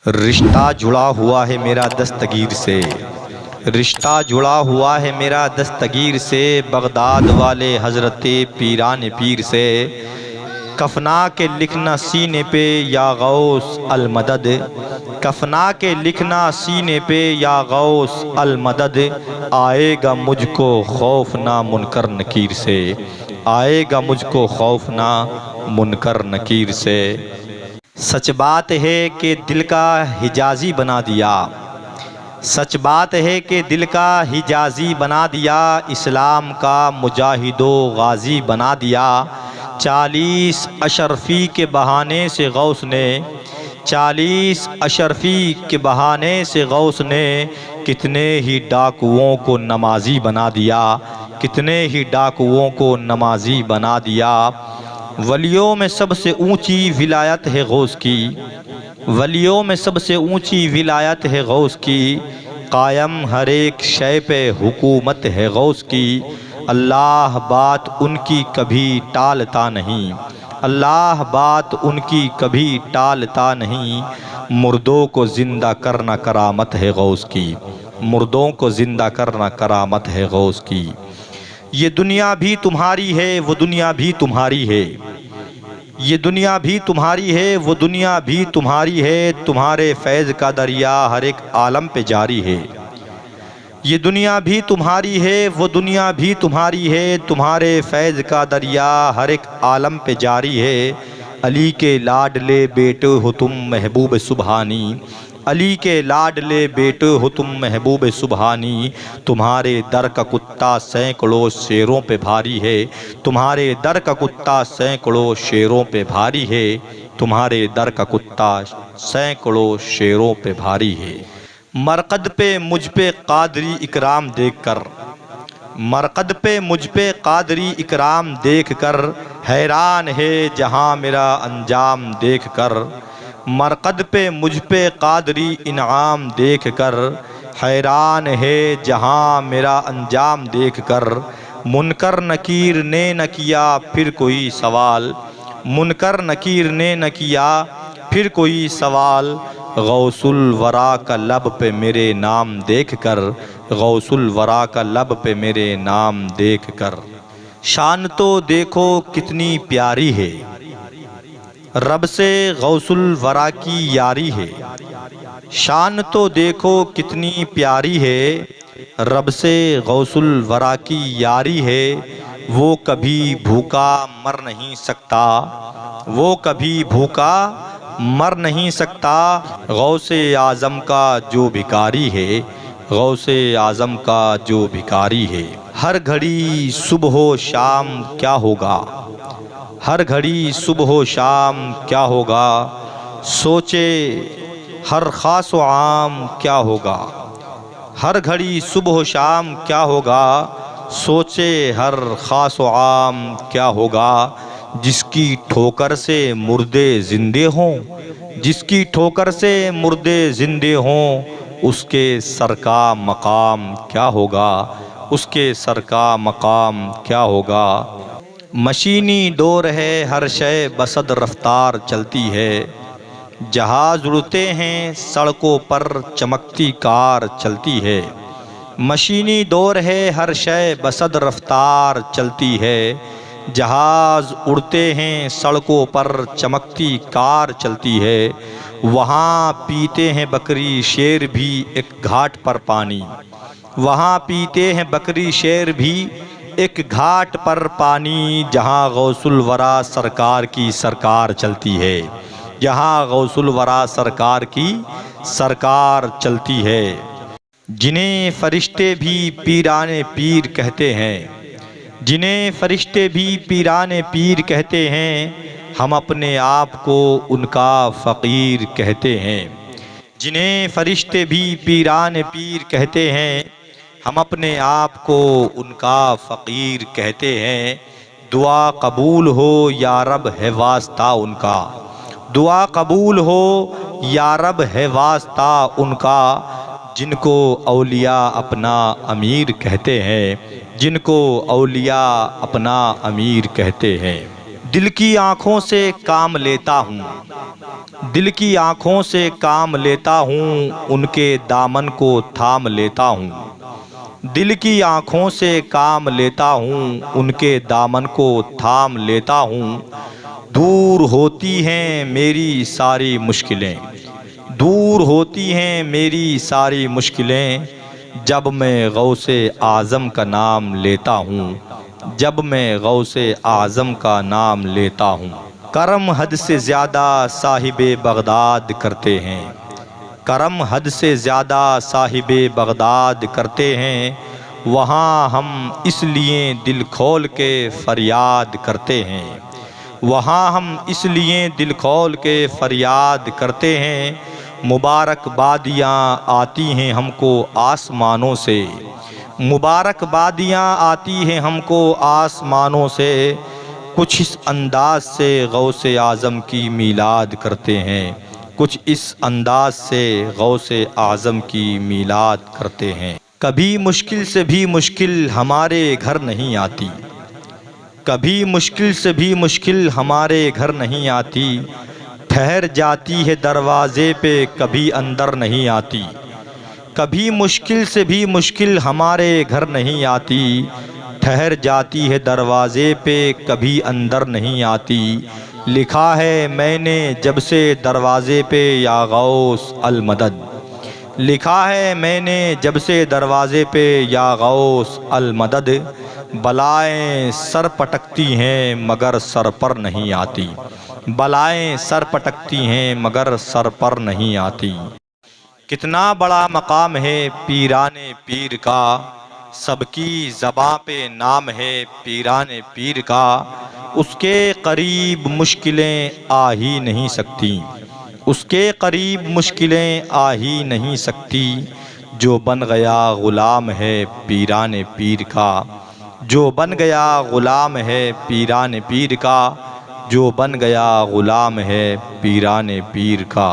रिश्ता जुड़ा हुआ है मेरा दस्तगीर से, रिश्ता जुड़ा हुआ है मेरा दस्तगीर से, बगदाद वाले हज़रत पीरान पीर से। कफना के लिखना सीने पे या गौस अल मदद, कफना के लिखना सीने पे या गौस अल मदद। आएगा मुझको खौफ ना मुनकर नकीर से, आएगा मुझको खौफ ना मुनकर नकीर से। सच बात है कि दिल का हिजाज़ी बना दिया, सच बात है कि दिल का हिजाज़ी बना दिया, इस्लाम का मुजाहिदो गाज़ी बना दिया। 40 अशरफी के बहाने से गौस ने, 40 अशरफी के बहाने से गौस ने कितने ही डाकुओं को नमाजी बना दिया, कितने ही डाकुओं को नमाजी बना दिया। वलियों में सबसे ऊंची विलायत है गौस की, वलियों में सबसे ऊंची विलायत है गौस की। कायम हर एक शय पे हुकूमत है गौस की। अल्लाह बात उनकी कभी टालता नहीं, अल्लाह बात उनकी कभी टालता नहीं। मुर्दों को ज़िंदा करना करामत है गौस की, मुर्दों को ज़िंदा करना करामत है गौस की। ये दुनिया भी तुम्हारी है, वो दुनिया भी तुम्हारी है, ये दुनिया भी तुम्हारी है, वो दुनिया भी तुम्हारी है। तुम्हारे फैज़ का दरिया हर एक आलम पे जारी है। ये दुनिया भी तुम्हारी है, वो दुनिया भी तुम्हारी है। तुम्हारे फैज़ का दरिया हर एक आलम पे जारी है। अली के लाडले बेटे हो तुम महबूब सुबहानी, अली के लाडले बेटे हो तुम महबूब सुबहानी। तुम्हारे दर का कुत्ता सैकड़ों शेरों पे भारी है, तुम्हारे दर का कुत्ता सैकड़ों शेरों पे भारी है। तुम्हारे दर का कुत्ता सैकड़ों शेरों पे भारी है। मरकद पे मुझ पे कादरी इकराम देखकर, मरकद पे मुझ पे कादरी इकराम देखकर, हैरान है जहां मेरा अंजाम देखकर। मरकद पे मुझ पे कादरी इनाम देखकर, हैरान है जहां मेरा अंजाम देखकर। मुनकर नकीर ने न किया फिर कोई सवाल, मुनकर नकीर ने न किया फिर कोई सवाल। गौसुल वरा का लब पे मेरे नाम देखकर, गौसुल वरा का लब पे मेरे नाम देखकर। शान तो देखो कितनी प्यारी है, रब से गौसुल वरा की यारी है। शान तो देखो कितनी प्यारी है, रब से गौसुल वरा की यारी है। वो कभी भूखा मर नहीं सकता, वो कभी भूखा मर नहीं सकता। गौसे आज़म का जो भिखारी है, गौसे आज़म का जो भिखारी है। हर घड़ी सुबह शाम क्या होगा, हर घड़ी सुबह शाम क्या होगा। सोचे हर ख़ास व आम क्या होगा, हर घड़ी सुबह शाम क्या होगा। सोचे हर ख़ास व आम क्या होगा। जिसकी ठोकर से मुर्दे ज़िंदे हों, जिसकी ठोकर से मुर्दे ज़िंदे हों, उसके सर का मकाम क्या होगा, उसके सर का मकाम क्या होगा। मशीनी दौर है हर शय बसद रफ्तार चलती है, जहाज़ उड़ते हैं सड़कों पर चमकती कार चलती है। मशीनी दौर है हर शय बसद रफ्तार चलती है, जहाज़ उड़ते हैं सड़कों पर चमकती कार चलती है। वहाँ पीते हैं बकरी शेर भी एक घाट पर पानी, वहाँ पीते हैं बकरी शेर भी एक घाट पर पानी। जहाँ गौसुल वरा सरकार की सरकार चलती है, जहाँ गौसुल वरा सरकार की सरकार चलती है। जिन्हें फरिश्ते भी पीराने पीर कहते हैं, जिन्हें फरिश्ते भी पीराने पीर कहते हैं, हम अपने आप को उनका फ़कीर कहते हैं। जिन्हें फरिश्ते भी पीराने पीर कहते हैं, हम अपने आप को उनका फ़कीर कहते हैं। दुआ कबूल हो या रब है वास्ता उनका, दुआ कबूल हो या रब है वास्ता उनका। जिनको औलिया अपना अमीर कहते हैं, जिनको औलिया अपना अमीर कहते हैं। दिल की आँखों से काम लेता हूँ, दिल की आँखों से काम लेता हूँ, उनके दामन को थाम लेता हूँ। दिल की आँखों से काम लेता हूँ, उनके दामन को थाम लेता हूँ। दूर होती हैं मेरी सारी मुश्किलें, दूर होती हैं मेरी सारी मुश्किलें, जब मैं गौसे आज़म का नाम लेता हूँ, जब मैं गौसे आज़म का नाम लेता हूँ। करम हद से ज़्यादा साहिबे बगदाद करते हैं, करम हद से ज़्यादा साहिबे बगदाद करते हैं। वहाँ हम इसलिए दिल खोल के फरियाद करते हैं, वहाँ हम इसलिए दिल खोल के फरियाद करते हैं। मुबारकबादियाँ आती हैं हमको आसमानों से, मुबारकबादियाँ आती हैं हमको आसमानों से। कुछ इस अंदाज से गौसे आज़म की मीलाद करते हैं, कुछ इस अंदाज से गौसे आज़म की मीलाद करते हैं। कभी मुश्किल से भी मुश्किल हमारे घर नहीं आती, कभी मुश्किल से भी मुश्किल हमारे घर नहीं आती। ठहर जाती है दरवाज़े पे कभी अंदर नहीं आती, कभी मुश्किल से भी मुश्किल हमारे घर नहीं आती। ठहर जाती है दरवाज़े पे कभी अंदर नहीं आती। लिखा है मैंने जब से दरवाज़े पे या गौस अल मदद, लिखा है मैंने जब से दरवाज़े पे या गौस अल मदद। बलाएं सर पटकती हैं मगर सर पर नहीं आती, बलाएं सर पटकती हैं मगर सर पर नहीं आती। कितना बड़ा मकाम है पीराने पीर का, सबकी ज़बां पे नाम है पीराने पीर का। उसके करीब मुश्किलें आ ही नहीं सकती, उसके करीब मुश्किलें आ ही नहीं सकती। जो बन गया ग़ुलाम है पीराने पीर का, जो बन गया ग़ुलाम है पीराने पीर का, जो बन गया ग़ुलाम है पीराने पीर का।